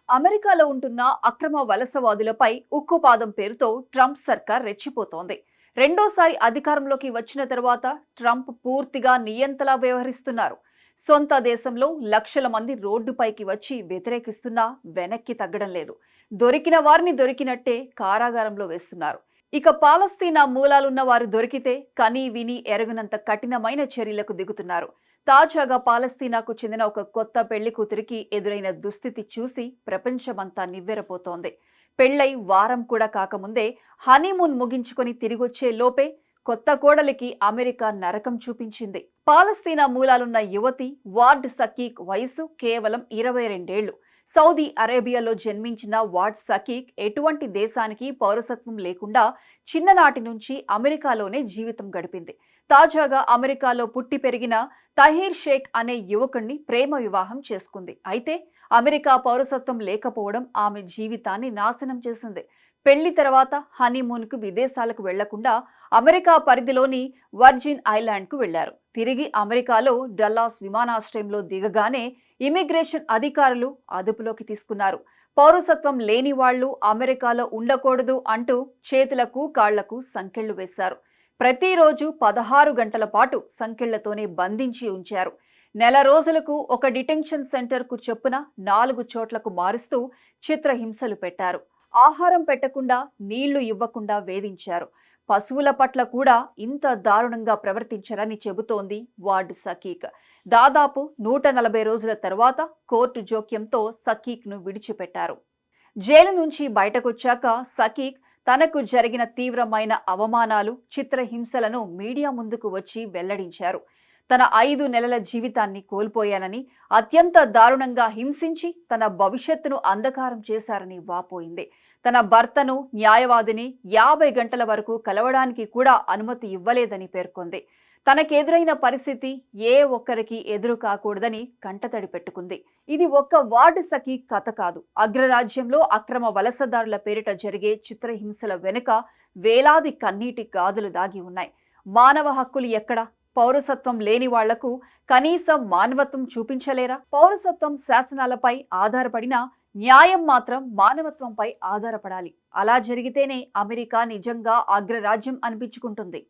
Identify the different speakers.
Speaker 1: అమెరికాలో ఉంటున్న అక్రమ వలసవాదులపై ఉక్కుపాదం పేరుతో ట్రంప్ సర్కార్ రెచ్చిపోతోంది. రెండోసారి అధికారంలోకి వచ్చిన తర్వాత ట్రంప్ పూర్తిగా నియంతలా వ్యవహరిస్తున్నారు. సొంత దేశంలో లక్షల మంది రోడ్డుపైకి వచ్చి వ్యతిరేకిస్తున్నా వెనక్కి తగ్గడం లేదు. దొరికిన వారిని దొరికినట్టే కారాగారంలో వేస్తున్నారు. ఇక పాలస్తీనా మూలాలున్న వారు దొరికితే కనీ విని ఎరగనంత కఠినమైన చర్యలకు దిగుతున్నారు. తాజాగా పాలస్తీనాకు చెందిన ఒక కొత్త పెళ్లి కూతురికి ఎదురైన దుస్థితి చూసి ప్రపంచమంతా నివ్వెరపోతోంది. పెళ్లై వారం కూడా కాకముందే హనీమూన్ ముగించుకొని తిరిగొచ్చే లోపే కొత్త కోడలికి అమెరికా నరకం చూపించింది. పాలస్తీనా మూలాలున్న యువతి వార్డ్ సకీక్ వయసు కేవలం 22 ఏళ్లు. సౌదీ అరేబియాలో జన్మించిన వార్డ్ సకీక్ ఎటువంటి దేశానికి పౌరసత్వం లేకుండా చిన్ననాటి నుంచి అమెరికాలోనే జీవితం గడిపింది. తాజాగా అమెరికాలో పుట్టి పెరిగిన తహీర్ షేక్ అనే యువకుణ్ణి ప్రేమ వివాహం చేసుకుంది. అయితే అమెరికా పౌరసత్వం లేకపోవడం ఆమె జీవితాన్ని నాశనం చేసింది. పెళ్లి తర్వాత హనీమూన్కు విదేశాలకు వెళ్లకుండా అమెరికా పరిధిలోని వర్జిన్ ఐలాండ్కు వెళ్లారు. తిరిగి అమెరికాలో డల్లాస్ విమానాశ్రయంలో దిగగానే ఇమిగ్రేషన్ అధికారులు అదుపులోకి తీసుకున్నారు. పౌరసత్వం లేని వాళ్లు అమెరికాలో ఉండకూడదు అంటూ చేతులకు కాళ్లకు సంకెళ్లు వేశారు. ప్రతిరోజు 16 గంటల పాటు సంకెళ్లతోనే బంధించి ఉంచారు. నెల రోజులకు ఒక డిటెన్షన్ సెంటర్కు చొప్పున 4 చోట్లకు మారుస్తూ చిత్రహింసలు పెట్టారు. ఆహారం పెట్టకుండా నీళ్లు ఇవ్వకుండా వేధించారు. పశువుల పట్ల కూడా ఇంత దారుణంగా ప్రవర్తించారని చెబుతోంది వార్డ్ సకీక్. దాదాపు 140 రోజుల తర్వాత కోర్టు జోక్యంతో సకీక్ను విడిచిపెట్టారు. జైలు నుంచి బయటకొచ్చాక సకీక్ తనకు జరిగిన తీవ్రమైన అవమానాలు, చిత్రహింసలను మీడియా ముందుకు వచ్చి వెల్లడించారు. తన 5 నెలల జీవితాన్ని కోల్పోయానని, అత్యంత దారుణంగా హింసించి తన భవిష్యత్తును అంధకారం చేశారని వాపోయింది. తన భర్తను, న్యాయవాదిని 50 గంటల వరకు కలవడానికి కూడా అనుమతి ఇవ్వలేదని పేర్కొంది. తనకెదురైన పరిస్థితి ఏ ఒక్కరికి ఎదురు కాకూడదని కంటతడి పెట్టుకుంది. ఇది ఒక్క వార్డ్ సకీక్ కథ కాదు. అగ్రరాజ్యంలో అక్రమ వలసదారుల పేరిట జరిగే చిత్రహింసల వెనుక వేలాది కన్నీటి గాథలు దాగి ఉన్నాయి. మానవ హక్కులు ఎక్కడ? పౌరసత్వం లేని వాళ్లకు కనీసం మానవత్వం చూపించలేరా? పౌరసత్వం శాసనాలపై ఆధారపడిన న్యాయం మాత్రం మానవత్వంపై ఆధారపడాలి. అలా జరిగితేనే అమెరికా నిజంగా అగ్రరాజ్యం అనిపించుకుంటుంది.